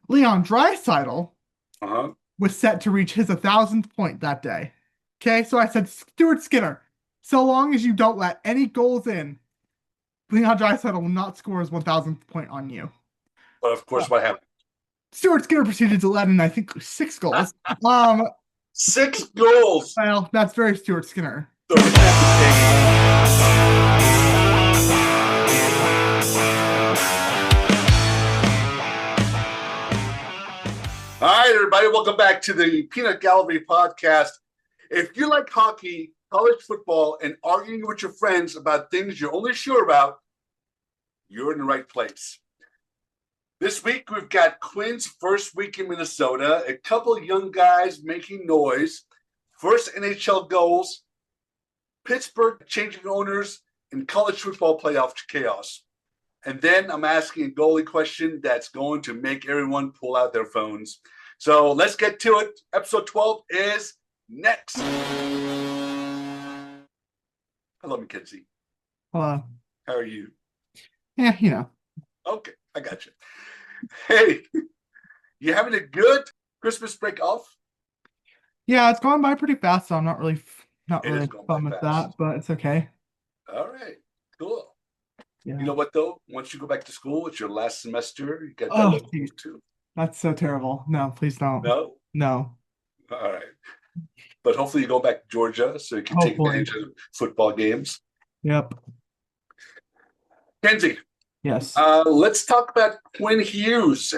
Leon Draisaitl Uh-huh. was set to reach his 1,000th point that day. Okay, so I said, Stuart Skinner, so long as you don't let any goals in, Leon Draisaitl will not score his 1,000th point on you. But of course, what happened? Stuart Skinner proceeded to let in, I think, 6 goals. Um, 6 goals. well, that's very Stuart Skinner. So we're gonna have to take. All right, everybody, welcome back to the Peanut Gallery Podcast. If you like hockey, college football, and arguing with your friends about things you're only sure about, you're in the right place. This week, we've got Quinn's first week in Minnesota, a couple of young guys making noise, first NHL goals, Pittsburgh changing owners, and college football playoff chaos. And then I'm asking a goalie question that's going to make everyone pull out their phones. So let's get to it. Episode 12 is next. Hello, Mackenzie. Uh, How are you? yeah, you know. Okay, I got you. Hey, you having a good Christmas break off? Yeah, it's gone by pretty fast, so I'm not It is really going by fun with that, fast. but it's okay. All right, cool. You Yeah. know what, though? Once you go back to school, it's your last semester. You got that Oh, little geez, move too. that's so terrible. No, please don't. No? No. All right. But hopefully you go back to Georgia so you can take Hopefully. advantage of football games. Yep. Kenzie, Yes. let's talk about Quinn Hughes.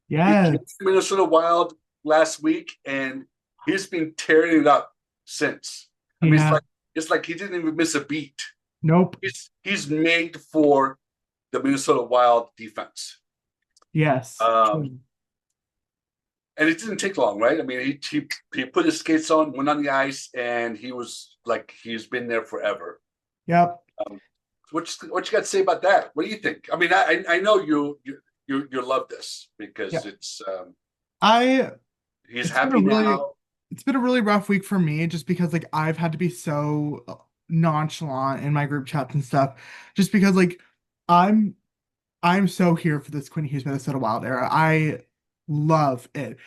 He came Yes. to Minnesota Wild last week, and he's been tearing it up since. I He mean, has. it's like he didn't even miss a beat. Nope. He's made for the Minnesota Wild defense. Yes. Um, True. and it didn't take long, right? I mean, he put his skates on, went on the ice, and he was like he's been there forever. Yep. Um, what you got to say about that? What do you think? I mean, I know you love this because Yeah. I he's it's been a happy really now. it's been a really rough week for me just because like I've had to be so nonchalant in my group chats and stuff just because like I'm I'm so here for this Quinn Hughes Minnesota Wild era. I love it.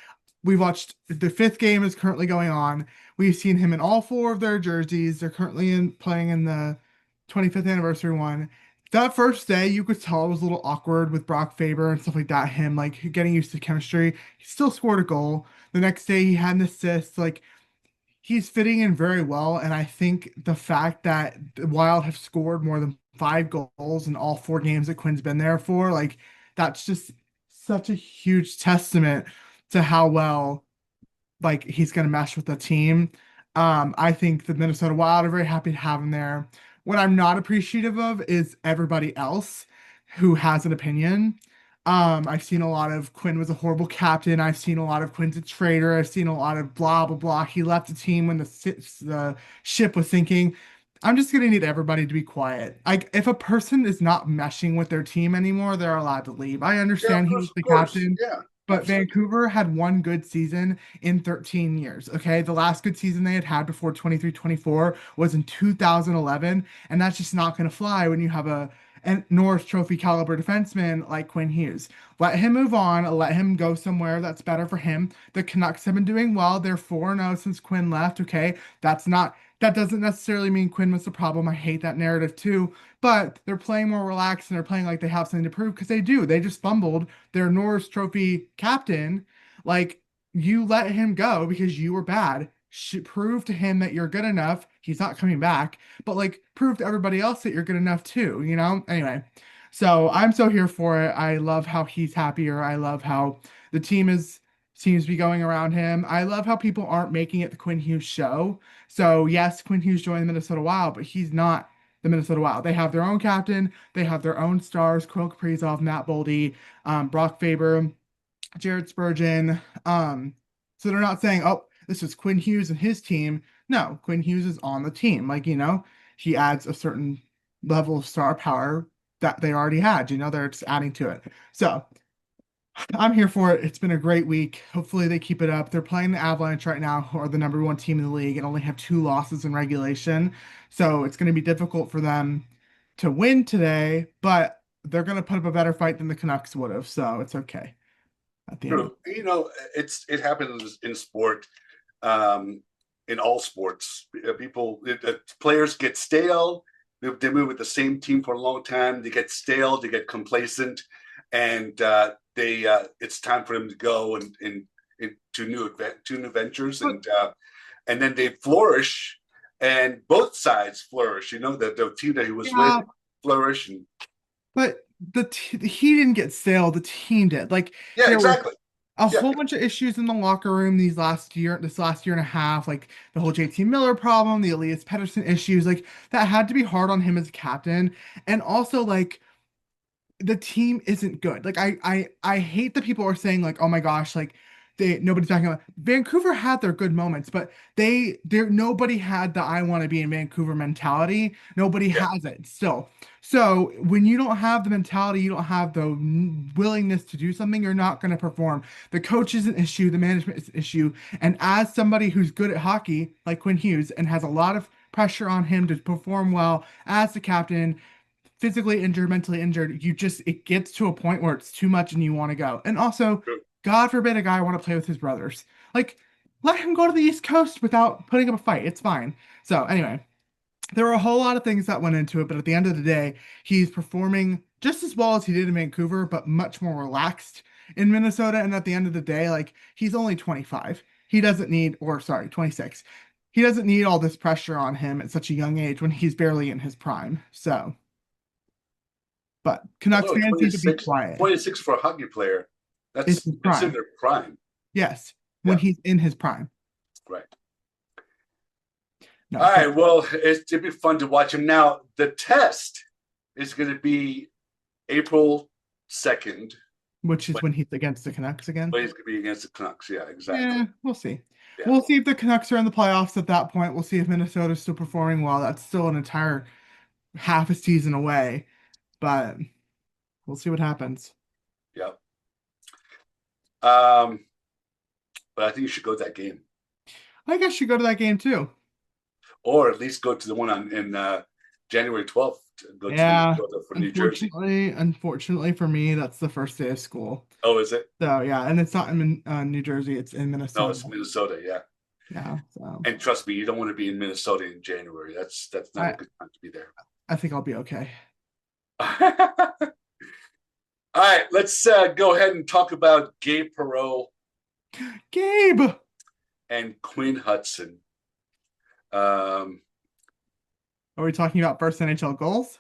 We watched the fifth game is currently going on. We've seen him in all four of their jerseys. They're currently playing in the 25th anniversary one. That first day, you could tell it was a little awkward with Brock Faber and stuff like that. Him like getting used to chemistry. He still scored a goal. The next day, he had an assist. Like he's fitting in very well. And I think the fact that the Wild have scored more than 5 goals in all 4 games that Quinn's been there for, like that's just such a huge testament to how well like he's gonna mesh with the team. I think the Minnesota Wild are very happy to have him there. What I'm not appreciative of is everybody else who has an opinion. I've seen a lot of Quinn was a horrible captain. I've seen a lot of Quinn's a traitor. I've seen a lot of blah blah blah. He left the team when the ship was sinking. I'm just gonna need everybody to be quiet. Like if a person is not meshing with their team anymore, they're allowed to leave. I Yeah, understand he was of the course. captain, Yeah, but absolutely. Vancouver had one good season in 13 years. Okay. The last good season they had before 23-24 was in 2011. And that's just not going to fly when you have a Norris Trophy caliber defenseman like Quinn Hughes. Let him move on. Let him go somewhere that's better for him. The Canucks have been doing well. They're 4-0 since Quinn left. Okay. That doesn't necessarily mean Quinn was the problem. I hate that narrative too. But they're playing more relaxed and they're playing like they have something to prove because they do. They just fumbled their Norris Trophy captain. Like, you let him go because you were bad. Prove to him that you're good enough. He's not coming back, but like, prove to everybody else that you're good enough too, you know? Anyway, so I'm so here for it. I love how he's happier. I love how the team is seems to be going around him. I love how people aren't making it the Quinn Hughes show. So yes, Quinn Hughes joined the Minnesota Wild, but he's not the Minnesota Wild. They have their own captain. They have their own stars: Kirill Kaprizov, Matt Boldy, Brock Faber, Jared Spurgeon. So they're not saying, "Oh, this is Quinn Hughes and his team." No, Quinn Hughes is on the team. Like, he adds a certain level of star power that they already had. They're just adding to it. So I'm here for it. It's been a great week. Hopefully they keep it up. They're playing the Avalanche right now, who are the number one team in the league and only have 2 losses in regulation. So it's going to be difficult for them to win today, but they're going to put up a better fight than the Canucks would have. So it's okay. at the end of True. It happens in sport, um, in all sports. Players get stale. They move with the same team for a long time. They get stale. They get complacent, and they it's time for them to go and to new ventures, but and then they flourish, and both sides flourish. The team that he was with yeah, flourish, and but he didn't get stale, the team did. Like yeah, there was exactly. a Yeah, whole bunch of issues in the locker room this last year and a half, like the whole JT Miller problem, the Elias Pettersson issues, like that had to be hard on him as a captain. And also like the team isn't good. Like I hate that people are saying like, oh my gosh, like nobody's backing up. Vancouver had their good moments, but nobody had the I want to be in Vancouver mentality. Nobody yeah, has it still. So when you don't have the mentality, you don't have the willingness to do something, you're not going to perform. The coach is an issue, the management is an issue. And as somebody who's good at hockey, like Quinn Hughes, and has a lot of pressure on him to perform well as the captain, physically injured, mentally injured, it gets to a point where it's too much and you want to go. And also, true. God forbid a guy want to play with his brothers. Like, let him go to the East Coast without putting up a fight. It's fine. So anyway, there were a whole lot of things that went into it, but at the end of the day, he's performing just as well as he did in Vancouver, but much more relaxed in Minnesota. And at the end of the day, like he's only 25. He doesn't need, or sorry, 26. He doesn't need all this pressure on him at such a young age when he's barely in his prime. So but Canucks Although fans need to be quiet. 26 for a hockey player, It's that's his prime. considered prime. Yes, when Yeah, he's in his prime. right. No, All but right. Well, it'd be fun to watch him. Now, the test is going to be April 2nd, which is when, when he's against the Canucks again. when he's going to be against the Canucks. Yeah, exactly. Yeah, we'll see. Yeah. We'll see if the Canucks are in the playoffs at that point. We'll see if Minnesota's still performing well. That's still an entire half a season away, but we'll see what happens. Yeah. Um, but I think you should go to that game, I guess you go to that game too. or at least go to the one on in January 12th. Go to Yeah, Minnesota for New Jersey. unfortunately for me, that's the first day of school. Oh, is it? So yeah, and it's not in New Jersey; it's in No, Minnesota. it's Minnesota. Yeah. Yeah, so And trust me, you don't want to be in Minnesota in January. That's not a I good time to be there. I think I'll be okay. All right, let's go ahead and talk about Gabe Perreault Gabe, and Quinn Hudson. Um, are we talking about first NHL goals?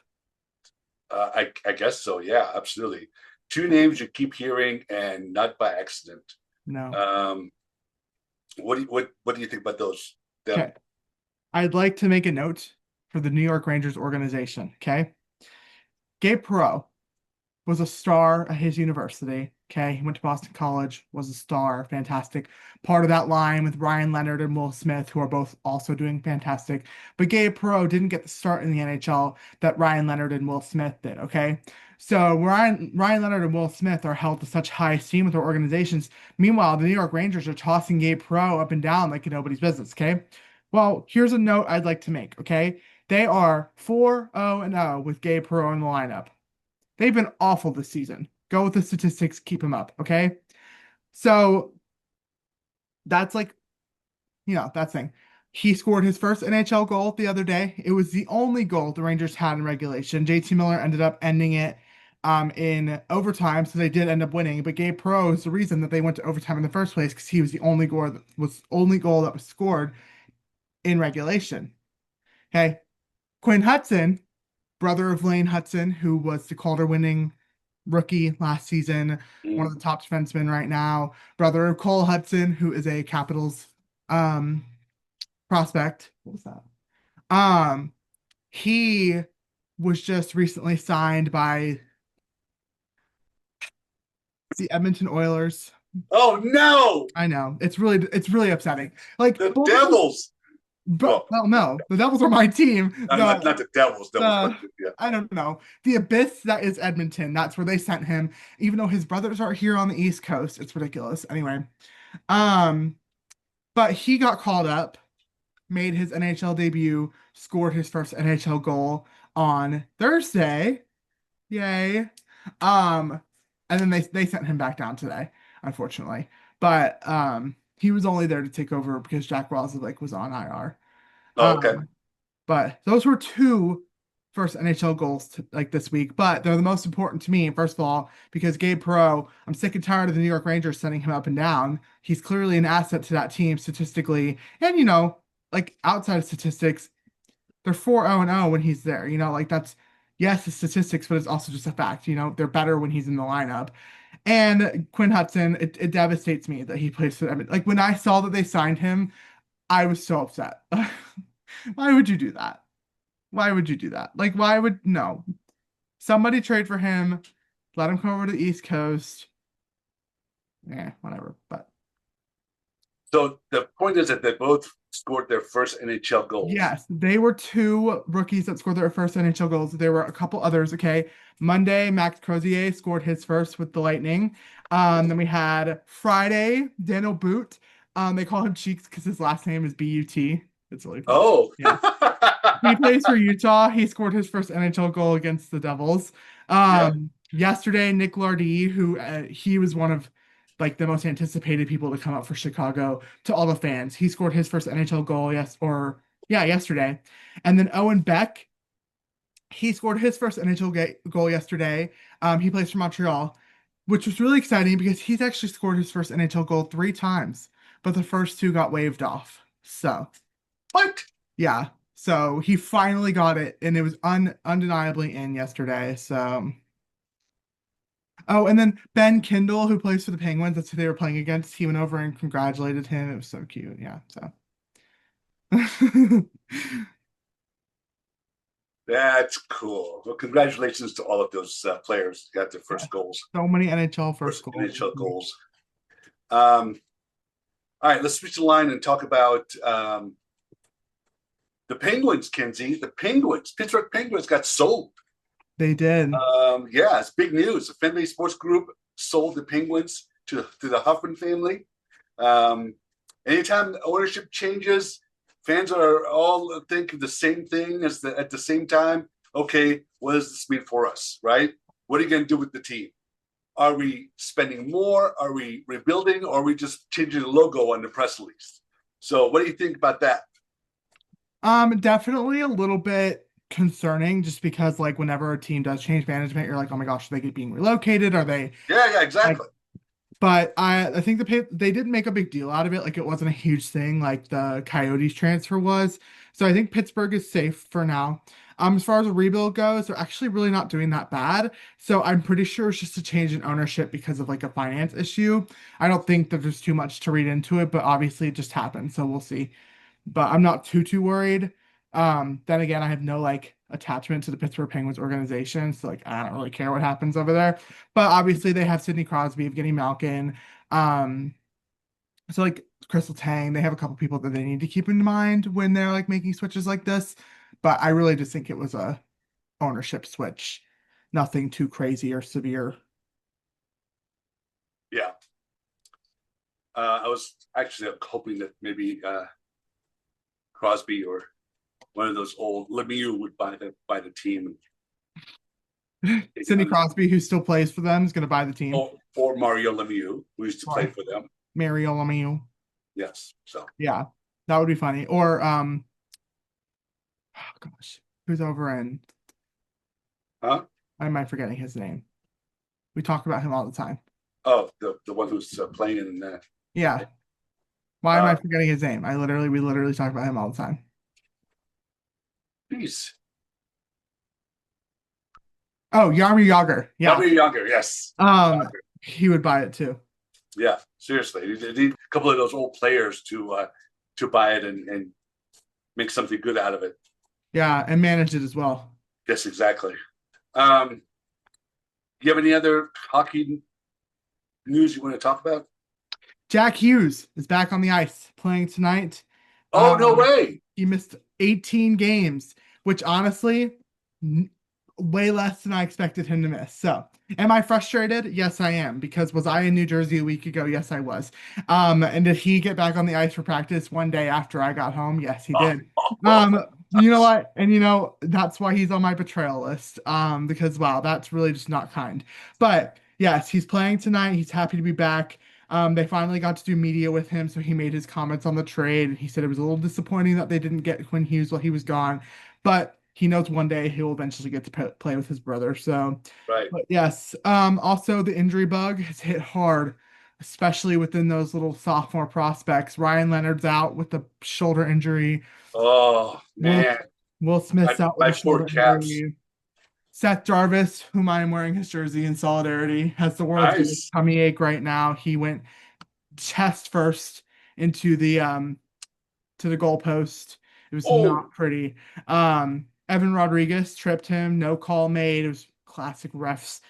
I guess so. Yeah, absolutely. Two names you keep hearing, and not by accident. No. Um, what do you think about those? Them? Okay. I'd like to make a note for the New York Rangers organization. Okay. Gabe Perreault was a star at his university. Okay. He went to Boston College, was a star, fantastic. Part of that line with Ryan Leonard and Will Smith, who are both also doing fantastic. But Gabe Perreault didn't get the start in the NHL that Ryan Leonard and Will Smith did. Okay. So Ryan Leonard and Will Smith are held to such high esteem with their organizations. Meanwhile, the New York Rangers are tossing Gabe Perreault up and down like nobody's business. Okay. Well, here's a note I'd like to make. Okay. They are 4-0-0 with Gabe Perreault in the lineup. They've been awful this season. Go with the statistics, keep them up, okay? So that's like, that thing. He scored his first NHL goal the other day. It was the only goal the Rangers had in regulation. JT Miller ended up ending it in overtime, so they did end up winning. But Gabe Perreault is the reason that they went to overtime in the first place because he was the only goal that was scored in regulation. Okay, Quinn Hudson, brother of Lane Hudson, who was the Calder winning rookie last season, one Mm. of the top defensemen right now, brother of Cole Hudson, who is a Capitals um prospect. What was that? He was just recently signed by the Edmonton Oilers. Oh no, I know. It's really upsetting. Like the both of them, Devils. but Well, well, no, the Devils are my team. not the Devils, but The yeah. I don't know. The abyss that is Edmonton. That's where they sent him, even though his brothers are here on the East Coast. It's ridiculous. Anyway, um, but he got called up, made his NHL debut, scored his first NHL goal on Thursday. Yay. Um, and then they sent him back down today. unfortunately. But he was only there to take over because Jack Roslovic was on IR. Oh, okay. Um, but those were two first NHL goals like this week, but they're the most important to me. First of all, because Gabe Perreault, I'm sick and tired of the New York Rangers sending him up and down. He's clearly an asset to that team statistically, and like outside of statistics, they're 4-0-0 when he's there. Like that's yes, it's statistics, but it's also just a fact. They're better when he's in the lineup. And Quinn Hudson, it devastates me that he plays for them. Like when I saw that they signed him, I was so upset. Why would you do that? Why would you do that? Like, why would no? Somebody trade for him, let him come over to the East Coast. Yeah, whatever. But So the point is that they both scored their first NHL goals. yes, they were two rookies that scored their first NHL goals. There were a couple others. Okay. Monday, Max Crozier scored his first with the Lightning. Then we had Friday, Daniel Boot. They call him Cheeks because his last name is B-U-T. It's really funny. Oh, Yeah. He plays for Utah. He scored his first NHL goal against the Devils. yeah. Yesterday, Nick Lardy, who he was one of like the most anticipated people to come up for Chicago to all the fans. He scored his first NHL goal, yesterday. And then Owen Beck, he scored his first NHL goal yesterday. He plays for Montreal, which was really exciting because he's actually scored his first NHL goal three times, but the first two got waved off. So What? yeah. So he finally got it, and it was undeniably in yesterday. So, oh, and then Ben Kindle, who plays for the Penguins, that's who they were playing against. He went over and congratulated him. It was so cute. Yeah. So, That's cool. Well, congratulations to all of those players who got their yeah. first goals, So many NHL first first goals. NHL goals. Um, all right, let's switch the line and talk about the Penguins, Kenzie. The Penguins, Pittsburgh Penguins got sold. They did. Yeah, it's big news. The Fenway Sports Group sold the Penguins to the Huffman family. Anytime ownership changes, fans are all thinking the same thing at the same time. Okay, what does this mean for us, right? What are you going to do with the team? Are we spending more? Are we rebuilding? Or are we just changing the logo on the press release? So, what do you think about that? Definitely a little bit concerning just because like whenever a team does change management, you're like, oh my gosh, are they being relocated? Are they Yeah, like exactly. But I think they didn't make a big deal out of it. Like it wasn't a huge thing like the Coyotes transfer was. So I think Pittsburgh is safe for now. As far as a rebuild goes, they're actually really not doing that bad. So I'm pretty sure it's just a change in ownership because of like a finance issue. I don't think that there's too much to read into it, but obviously it just happened. So we'll see. But I'm not too worried. Then again, I have no like attachment to the Pittsburgh Penguins organization, so like I don't really care what happens over there. But obviously they have Sidney Crosby, Evgeny Malkin, um, so like Crystal Tang, they have a couple people that they need to keep in mind when they're like making switches like this. But I really just think it was a ownership switch, nothing too crazy or severe. Yeah. I was actually hoping that maybe Crosby or one of those old Lemieux would buy the team and take it Sidney on. Crosby, who still plays for them, is going to buy the team. Or Mario Lemieux, who used to play Or for them. Mario Lemieux. Yes. So, Yeah, that would be funny. Or oh gosh, who's over in? huh? Why am I forgetting his name? We talk about him all the time. Oh, the one who's playing in that. Yeah. Why am I Uh, forgetting his name? We literally talk about him all the time. Jeez. Oh, Yarmir Yager. Yeah. Younger, younger. Yes. Um, he would buy it too. Yeah. Seriously, you need a couple of those old players to buy it and make something good out of it. Yeah, and manage it as well. Yes, exactly. Um, you have any other hockey news you want to talk about? Jack Hughes is back on the ice playing tonight. Oh, no Um, way. he missed 18 games, which honestly, way less than I expected him to miss. So, am I frustrated? Yes, I am. Because was I in New Jersey a week ago? Yes, I was. And did he get back on the ice for practice one day after I got home? Yes, he did. Um, you know what? And that's why he's on my betrayal list. Because wow, that's really just not kind. But yes, he's playing tonight. He's happy to be back. They finally got to do media with him, so he made his comments on the trade. He said it was a little disappointing that they didn't get Quinn Hughes while he was gone, but he knows one day he'll eventually get to play with his brother. So, Right. but yes, also the injury bug has hit hard, especially within those little sophomore prospects. Ryan Leonard's out with a shoulder injury. Oh Will man, Will Smith's out with my a poor shoulder Caps. injury. Seth Jarvis, whom I am wearing his jersey in solidarity, has the world's biggest Nice. tummy ache right now. He went chest first into the goalpost. It was Oh, not pretty. Evan Rodriguez tripped him, no call made. It was classic refs.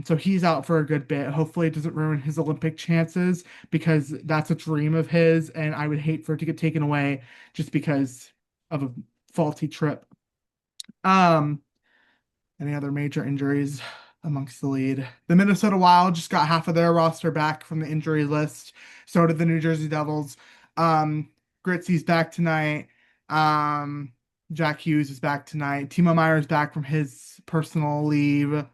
So he's out for a good bit. Hopefully it doesn't ruin his Olympic chances because that's a dream of his, and I would hate for it to get taken away just because of a faulty trip. Um, any other major injuries amongst the lead? The Minnesota Wild just got half of their roster back from the injury list. So did the New Jersey Devils. Gritzy's back tonight. Um, Jack Hughes is back tonight. Timo Meyer's back from his personal leave.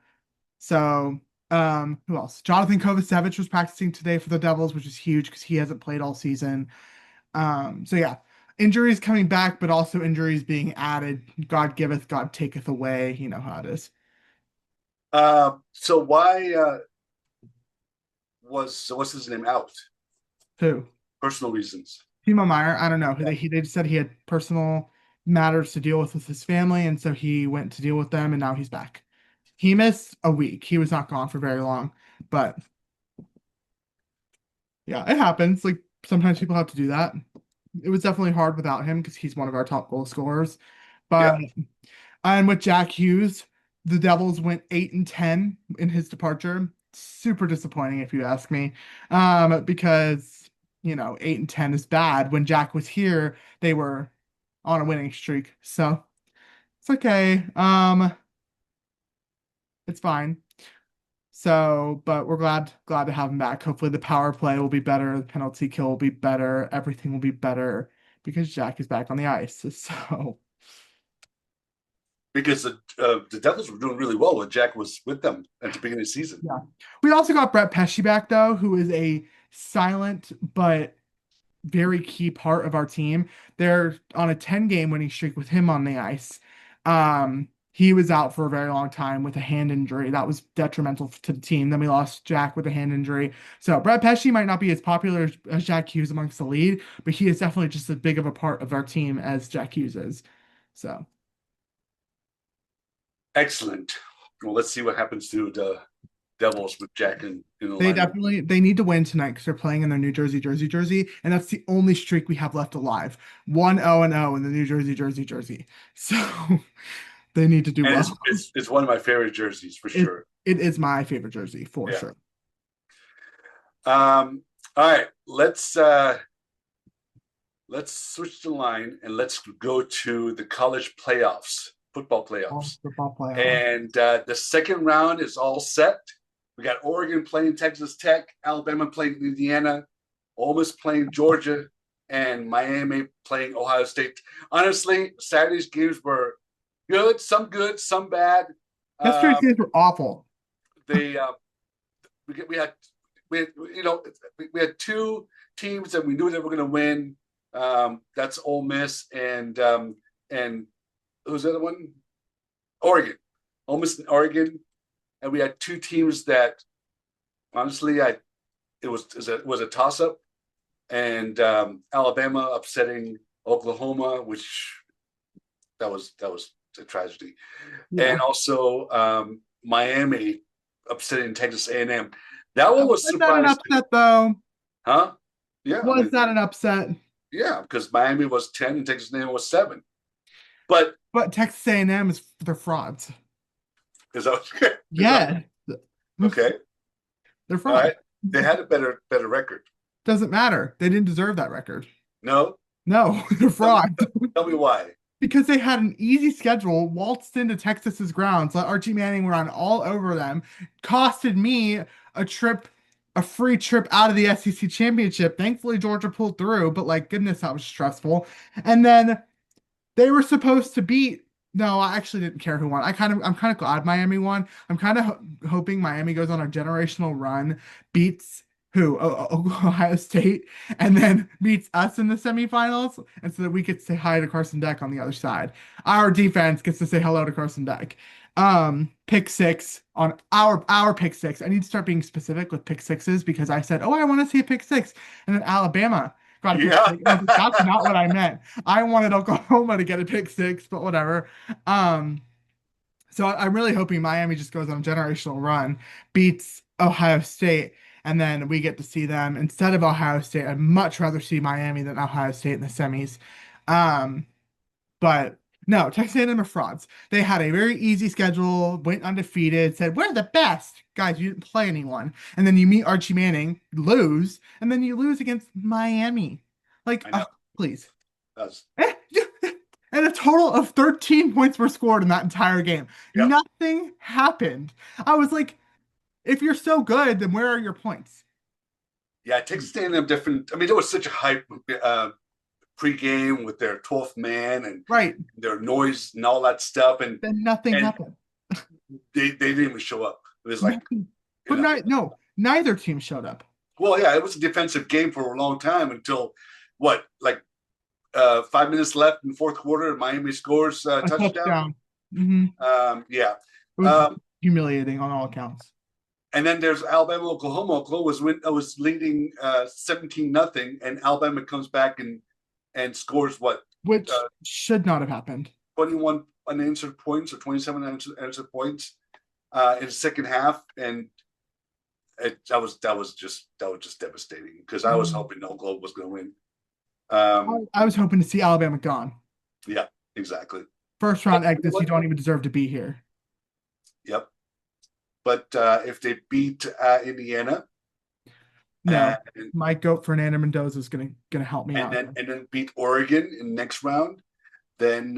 So, who else? Jonathan Kovacevic was practicing today for the Devils, which is huge because he hasn't played all season. So yeah, injuries coming back, but also injuries being added. God giveth, God taketh away. You know how it is. so why was what's his name out? Who? Personal reasons. Timo Meyer. I don't know. Yeah. They just said he had personal matters to deal with his family, and so he went to deal with them, and now he's back. He missed a week. He was not gone for very long, but yeah, it happens. Like sometimes people have to do that. It was definitely hard without him because he's one of our top goal scorers. Yeah. But and with Jack Hughes, the Devils went 8-10 in his departure. Super disappointing, if you ask me. Because 8-10 is bad. When Jack was here, they were on a winning streak. So it's okay. It's fine. So, but we're glad to have him back. Hopefully the power play will be better, the penalty kill will be better, everything will be better because Jack is back on the ice. So Because the Devils were doing really well when Jack was with them at the beginning of the season. yeah. We also got Brett Pesce back though, who is a silent but very key part of our team. They're on a 10-game winning streak with him on the ice. He was out for a very long time with a hand injury. That was detrimental to the team. Then we lost Jack with a hand injury. So Brett Pesce might not be as popular as Jack Hughes amongst the lead, but he is definitely just as big of a part of our team as Jack Hughes is. So Excellent. Well, let's see what happens to the Devils with Jack in the lineup. they need to win tonight because they're playing in their New jersey, and that's the only streak we have left alive. 1-0-0 in the New jersey. So they need to do And well. it's one of my favorite jerseys for It sure. it is my favorite jersey for Yeah. sure. All right, let's switch the line and let's go to the college playoffs, football Oh, playoffs. football playoff. And the second round is all set. We got Oregon playing Texas Tech, Alabama playing Indiana, Ole Miss playing Georgia, and Miami playing Ohio State. Honestly, Saturday's games were good, some bad. Yesterday's Um, games were awful. they we had we had two teams that we knew they were going to win. That's Ole Miss and who's the other one? Oregon, Ole Miss and Oregon, and we had two teams that honestly it was a toss up, and Alabama upsetting Oklahoma, which that was a tragedy, Yeah. and also Miami upsetting Texas A&M. That one was Was that an surprising, upset though? huh? Yeah, I Was mean, that an upset? yeah, because Miami was 10 and Texas A&M was 7. But But Texas A&M is they're frauds. is that okay? Is that Yeah. okay? They're All frauds. right. They had a better record. Doesn't matter. They didn't deserve that record. No, No, they're tell me, frauds. tell me why. Because they had an easy schedule, waltzed into Texas's grounds, let Archie Manning run all over them, costed me a free trip out of the SEC championship. Thankfully, Georgia pulled through, but like goodness, that was stressful. And then they were supposed to beat. No, I actually didn't care who won. I'm kind of glad Miami won. I'm kind of hoping Miami goes on a generational run, beats who Ohio State, and then meets us in the semifinals, and so that we get to say hi to Carson Beck on the other side. Our defense gets to say hello to Carson Beck. Pick six on our pick six. I need to start being specific with pick sixes because I said, "Oh, I want to see a pick six," and then Alabama got a pick Yeah. six. I was like, that's not what I meant. I wanted Oklahoma to get a pick six, but whatever. Um, so I'm really hoping Miami just goes on a generational run, beats Ohio State, and then we get to see them instead of Ohio State. I'd much rather see Miami than Ohio State in the semis. Um, but no, Texas A&M are frauds. They had a very easy schedule, went undefeated, said, "We're the best." Guys, you didn't play anyone. And then you meet Archie Manning, lose, and then you lose against Miami. Like, I know. please. That's, And a total of 13 points were scored in that entire game. yep. Nothing happened. I was like, if you're so good, then where are your points? Yeah, Texas A&M different. I mean, there was such a hype pregame with their 12th man and Right. their noise and all that stuff, and Then nothing and happened. they didn't even show up. It was like, Nothing. you But know, no, neither team showed up. well, yeah, it was a defensive game for a long time until what, like 5 minutes left in the fourth quarter. Miami scores a A touchdown. touchdown. Hmm. Yeah. It was humiliating on all accounts. And then there's Alabama, Oklahoma. Oklahoma was leading 17-0, and Alabama comes back and scores what, Which uh, should not have happened. 21 unanswered points or 27 unanswered points in the second half, and that was just devastating because I was Mhm. hoping Oklahoma was going to win. I was hoping to see Alabama gone. Yeah, exactly. First But round you know exits, you what? don't even deserve to be here. Yep. But if they beat Indiana No, and my goat Fernando Mendoza is gonna help me and out then here. and then beat Oregon in the next round, then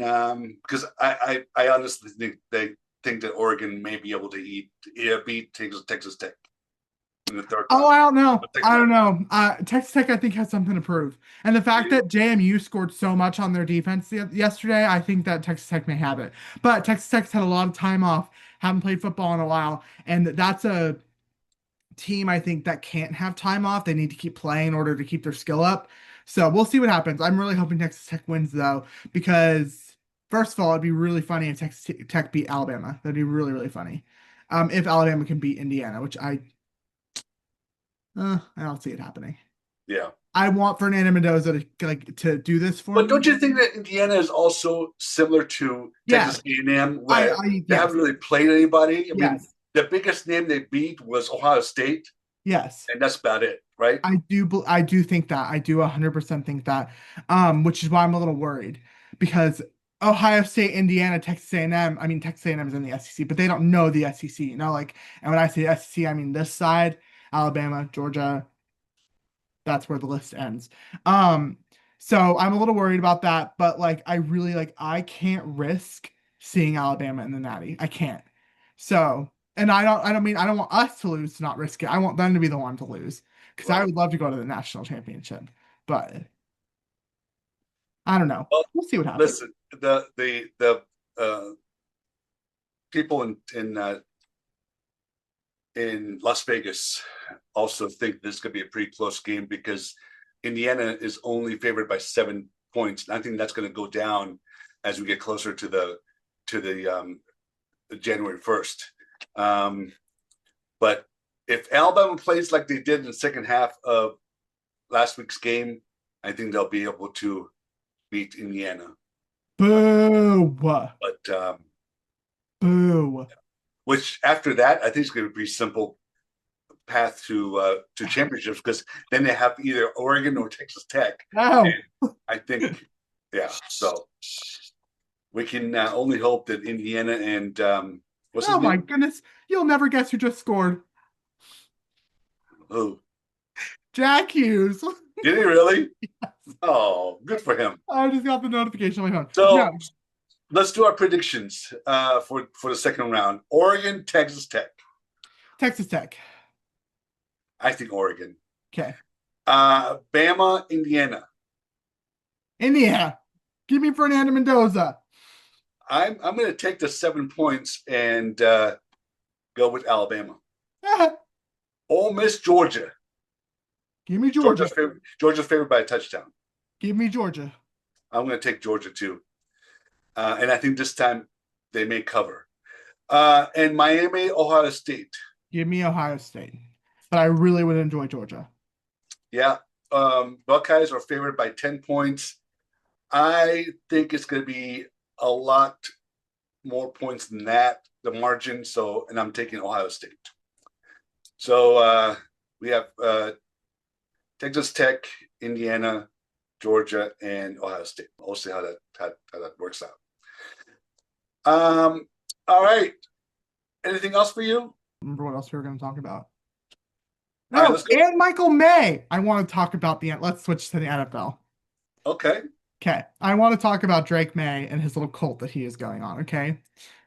because I honestly think that Oregon may be able to beat Texas Tech in the third Oh, round, I don't know. the second I don't round. know. Texas Tech, I think, has something to prove. And the fact that JMU scored so much on their defense yesterday, I think that Texas Tech may have it. But Texas Tech's had a lot of time off, haven't played football in a while, and that's a team I think that can't have time off. They need to keep playing in order to keep their skill up. So we'll see what happens. I'm really hoping Texas Tech wins though, because first of all, it'd be really funny if Texas Tech beat Alabama. That'd be really, really funny. If Alabama can beat Indiana, which I don't see it happening. Yeah. I want Fernando Mendoza to do this for But me. don't you think that Indiana is also similar to Yes, Texas A&M, I, where I they yes, haven't really played anybody? I mean, yes, the biggest name they beat was Ohio State, yes. and that's about it, right? I do think that. I do 100% think that. Which is why I'm a little worried because Ohio State, Indiana, Texas A&M, I mean Texas A&M is in the SEC, but they don't know the SEC, like, and when I say SEC, I mean this side, Alabama, Georgia, that's where the list ends. Um, so I'm a little worried about that, but like I really I can't risk seeing Alabama in the Natty. I can't. So, and I don't want us to lose to not risk it. I want them to be the one to lose because I Right. would love to go to the national championship. But I don't know. Well, We'll see what happens. listen, the uh, people in Las Vegas also think this could be a pretty close game because Indiana is only favored by 7 points. I think that's going to go down as we get closer to the January 1st. But if Alabama plays like they did in the second half of last week's game, I think they'll be able to beat Indiana. Boo! But Boo! which after that, I think it's going to be simple path to championships because then they have either Oregon or Texas Tech, No! and I think yeah. So we can only hope that Indiana and what's his Oh my name? goodness! You'll never guess who just scored. Who Jack Hughes. did he really? Oh, good for him. I just got the notification on my phone. No, So let's do our predictions for the second round. Oregon, Texas Tech. Texas Tech. I think Oregon. Okay. Bama, Indiana. Indiana. Give me Fernando Mendoza. I'm going to take the 7 points and go with Alabama. Ole Miss, Georgia. Give me Georgia. Georgia's favored by a touchdown. Give me Georgia. I'm going to take Georgia too, and I think this time they may cover. And Miami, Ohio State. Give me Ohio State. But I really would enjoy Georgia. Yeah, Buckeyes are favored by 10 points. I think it's going to be a lot more points than that, the margin. So, and I'm taking Ohio State. So we have Texas Tech, Indiana, Georgia, and Ohio State. We'll see how that works out. All right. Anything else for you? Remember what else we were going to talk about? All right, No, let's go. and Michael May. I want to talk about let's switch to the NFL. Okay. Okay. I want to talk about Drake May and his little cult that he is going on. Okay.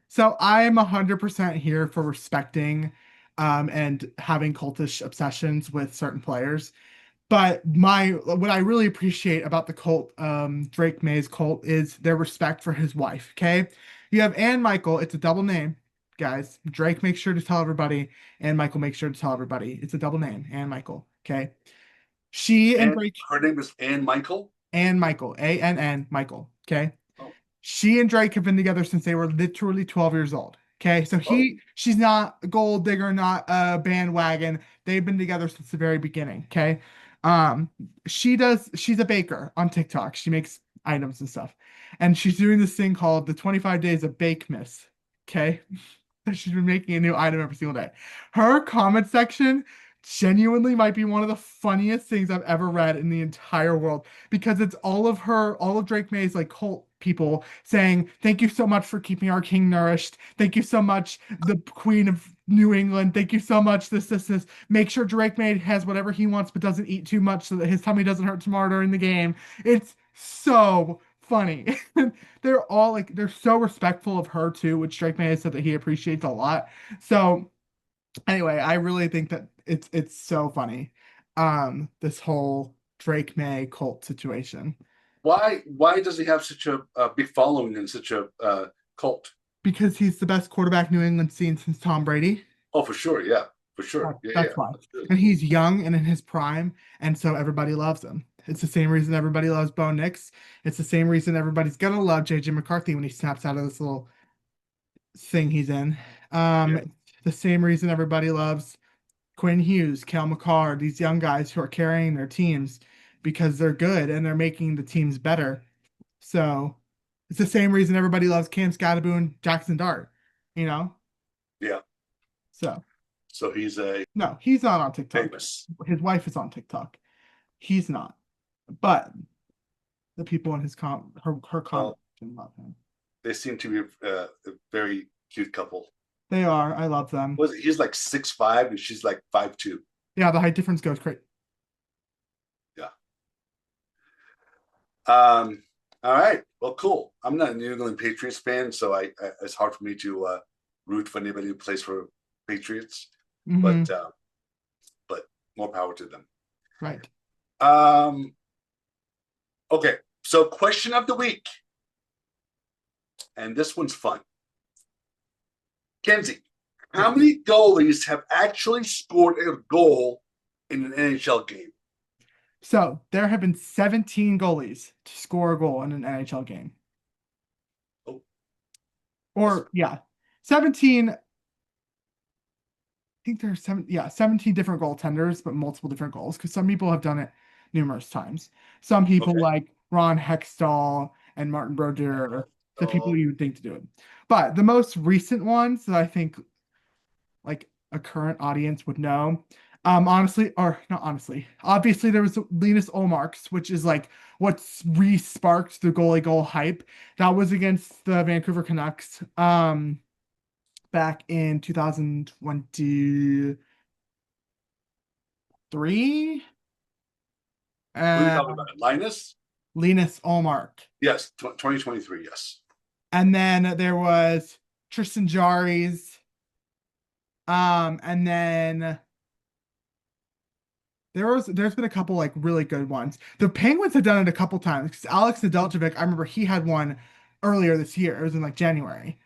So I am 100% here for respecting and having cultish obsessions with certain players. But what I really appreciate about the cult, Drake May's cult, is their respect for his wife. Okay. You have Ann Michael, it's a double name, guys. Drake makes sure to tell everybody, and Michael makes sure to tell everybody. It's a double name, Ann Michael. Okay. She and And Drake, her name is Ann Michael. Ann Michael, Ann Michael. Okay. Oh, She and Drake have been together since they were literally 12 years old. Okay, so oh, she's not a gold digger, not a bandwagon. They've been together since the very beginning. Okay, um, she's a baker on TikTok. She makes items and stuff, and she's doing this thing called the 25 days of Bake Miss. Okay, she's been making a new item every single day. Her comment section genuinely might be one of the funniest things I've ever read in the entire world because it's all of Drake May's like cult people saying, "Thank you so much for keeping our king nourished. Thank you so much, the Queen of New England. Thank you so much, this. Make sure Drake May has whatever he wants, but doesn't eat too much so that his tummy doesn't hurt tomorrow during the game." It's so funny. They're all like, they're so respectful of her too, which Drake May has said that he appreciates a lot. So anyway, I really think that it's so funny. This whole Drake May cult situation. why does he have such a big following and such a cult? Because he's the best quarterback New England's seen since Tom Brady. Oh, for sure. Yeah, for sure. That's why. Absolutely. And he's young and in his prime, and so everybody loves him. It's the same reason everybody loves Bo Nix. It's the same reason everybody's gonna love JJ McCarthy when he snaps out of this little thing he's in. Yeah, The same reason everybody loves Quinn Hughes, Cal McCarr, these young guys who are carrying their teams because they're good and they're making the teams better. So it's the same reason everybody loves Cam Scatterboon, Jackson Dart, you know? yeah. So So he's a no, he's not on TikTok. famous. His wife is on TikTok. He's not. But the people in his her comment Well, love him. they seem to be a very cute couple. They are. I love them. He's like 6'5" and she's like 5'2". Yeah, the height difference goes crazy. Yeah. All right. Well, cool. I'm not a New England Patriots fan, so it's hard for me to root for anybody who plays for Patriots. Hmm. But more power to them. Right. Um. Okay. So, question of the week, and this one's fun. Kenzie, how many goalies have actually scored a goal in an NHL game? So there have been 17 goalies to score a goal in an NHL game. Oh, Or yeah, 17. I think there's 17 different goaltenders, but multiple different goals because some people have done it numerous times. Some people okay. like Ron Hextall and Martin Brodeur, the people Oh, you would think to do it. But the most recent ones that I think like a current audience would know, honestly, or not honestly, obviously there was Linus Olmarks, which is like what's re-sparked the goalie goal hype. That was against the Vancouver Canucks. Back in 2023. who are you Uh, talking about? Linus? Linus Ullmark. Yes, 2023. Yes. And then there was Tristan Jarry's. And then there's been a couple like really good ones. The Penguins have done it a couple times because Alex Nedeljkovic, I remember he had one earlier this year. It was in like January.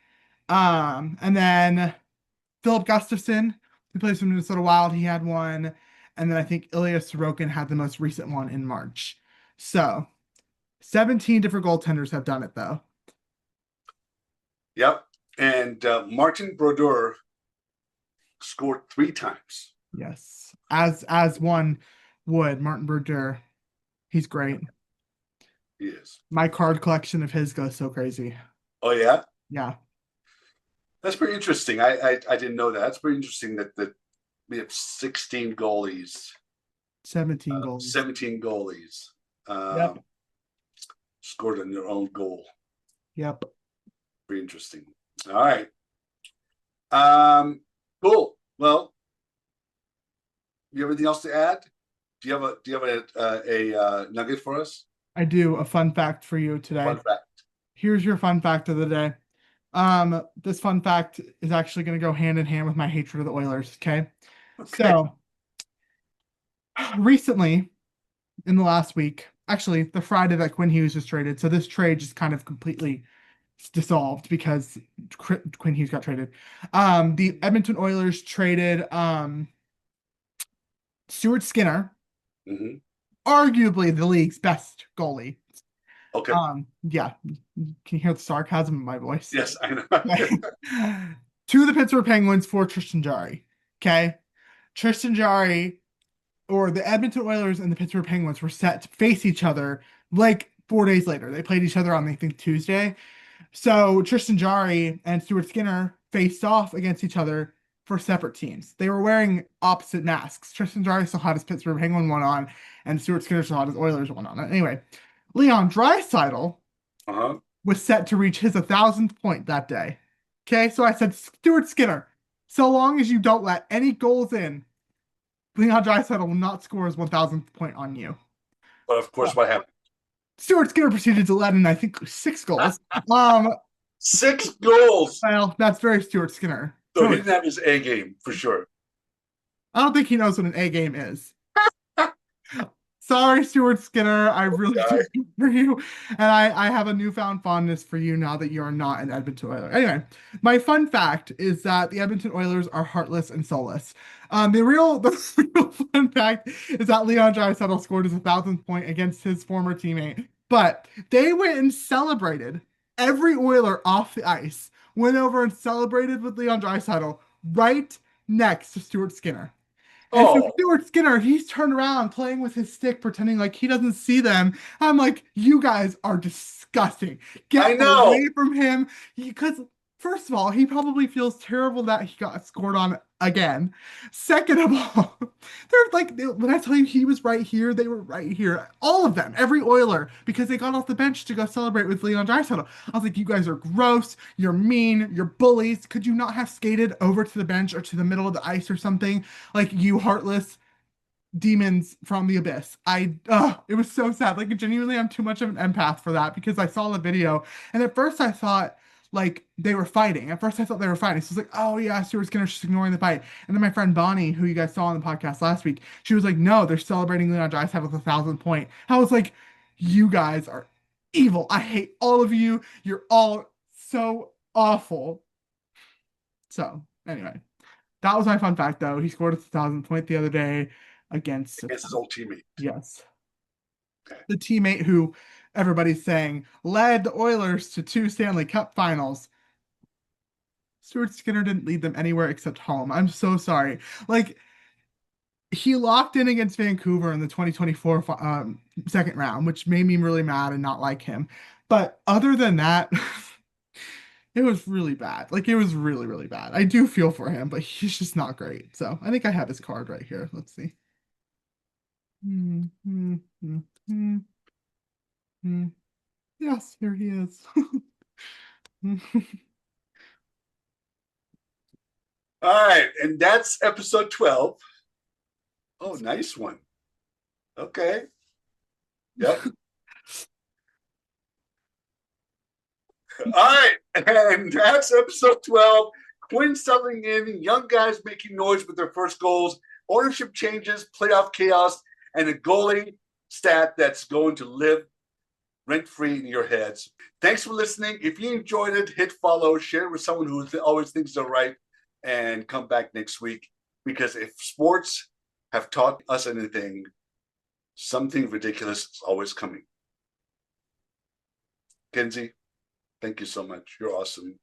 And then Philip Gustafson, who plays for Minnesota Wild, he had one. And then I think Ilya Sorokin had the most recent one in March. So 17 different goaltenders have done it, though. Yep. And Martin Brodeur scored 3 times. Yes. As one would, Martin Brodeur. He's great. He is. My card collection of his goes so crazy. Oh, yeah? Yeah. That's pretty interesting. I didn't know that. That's pretty interesting that we have 16 goalies, 17 goals. 17 goalies Yep. scored on their own goal. Yep. Pretty interesting. All right. Cool. Well, you have anything else to add? Do you have a nugget for us? I do a fun fact for you today. Fun fact. Here's your fun fact of the day. This fun fact is actually going to go hand in hand with my hatred of the Oilers. Okay. So recently, in the last week, actually the Friday that Quinn Hughes was traded. So this trade just kind of completely dissolved because Quinn Hughes got traded. The Edmonton Oilers traded Stuart Skinner, Mm-hmm. arguably the league's best goalie. Okay. Yeah. Can you hear the sarcasm in my voice? Yes, I know. To the Pittsburgh Penguins for Tristan Jarry. Okay. Tristan Jarry, or the Edmonton Oilers and the Pittsburgh Penguins, were set to face each other like 4 days later. They played each other on, I think, Tuesday. So Tristan Jarry and Stuart Skinner faced off against each other for separate teams. They were wearing opposite masks. Tristan Jarry still had his Pittsburgh Penguin one on, and Stuart Skinner still had his Oilers one on. Anyway, Leon Draisaitl was set to reach his 1,000th point that day. Okay, so I said, Stuart Skinner, so long as you don't let any goals in, Leon Draisaitl will not score his 1,000th point on you. But of course, what happened? Stuart Skinner proceeded to let in, I think, 6 goals. 6 goals. Well, that's very Stuart Skinner. So he didn't have his A game for sure. I don't think he knows what an A game is. Sorry, Stuart Skinner. I really do for you. And I have a newfound fondness for you now that you're not an Edmonton Oiler. Anyway, my fun fact is that the Edmonton Oilers are heartless and soulless. The real fun fact is that Leon Draisaitl scored his 1,000th point against his former teammate. But they went and celebrated. Every Oiler off the ice went over and celebrated with Leon Draisaitl right next to Stuart Skinner. And so Stuart Skinner, he's turned around playing with his stick, pretending like he doesn't see them. I'm like, you guys are disgusting. Get away from him. Because, first of all, he probably feels terrible that he got scored on again. Second of all, they're like, when I tell you he was right here, they were right here. All of them, every Oiler, because they got off the bench to go celebrate with Leon Draisaitl. I was like, you guys are gross. You're mean. You're bullies. Could you not have skated over to the bench or to the middle of the ice or something? Like, you heartless demons from the abyss. It was so sad. Like, genuinely, I'm too much of an empath for that because I saw the video and at first I thought like they were fighting. At first I thought they were fighting. So it's like, oh yeah, Stuart Skinner's just ignoring the fight. And then my friend Bonnie, who you guys saw on the podcast last week, she was like, no, they're celebrating Leon Draisaitl with 1,000th point. I was like, you guys are evil. I hate all of you. You're all so awful. So anyway, that was my fun fact though. He scored a 1,000th point the other day against his old teammate. Yes. Okay. The teammate who everybody's saying led the Oilers to 2 Stanley Cup finals. Stuart Skinner didn't lead them anywhere except home. I'm so sorry. Like, he locked in against Vancouver in the 2024 second round, which made me really mad and not like him. But other than that, it was really bad. Like, it was really, really bad. I do feel for him, but he's just not great. So I think I have his card right here. Let's see. Yes, here he is. All right, and that's episode 12. Oh, nice one. Okay. Yep. All right, and that's episode 12. Quinn settling in, young guys making noise with their first goals, ownership changes, playoff chaos, and a goalie stat that's going to live rent-free in your heads. Thanks for listening. If you enjoyed it, hit follow, share it with someone who always thinks they're right, and come back next week. Because if sports have taught us anything, something ridiculous is always coming. Kenzie, thank you so much. You're awesome.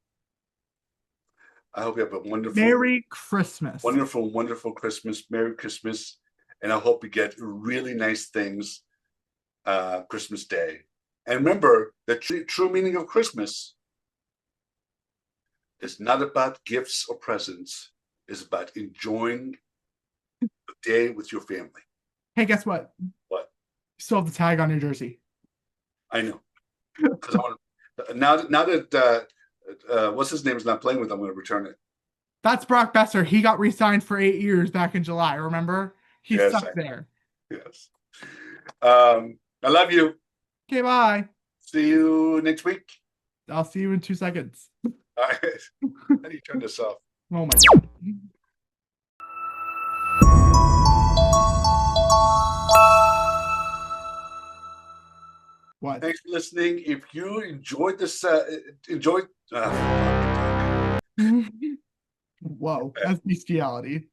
I hope you have a Merry Christmas. wonderful Christmas. Merry Christmas. And I hope you get really nice things Christmas Day. And remember, the true meaning of Christmas is not about gifts or presents. It's about enjoying the day with your family. Hey, guess what? What? You still have the tag on your jersey. I know. Because I want to, now that what's his name is not playing with, I'm going to return it. That's Brock Besser. He got re-signed for 8 years back in July. Remember? He's stuck there. Yes. I love you. Okay, bye. See you next week. I'll see you in 2 seconds. All right. How do you turn this off? Oh my God. What? Thanks for listening. If you enjoyed this, Whoa, that's bestiality.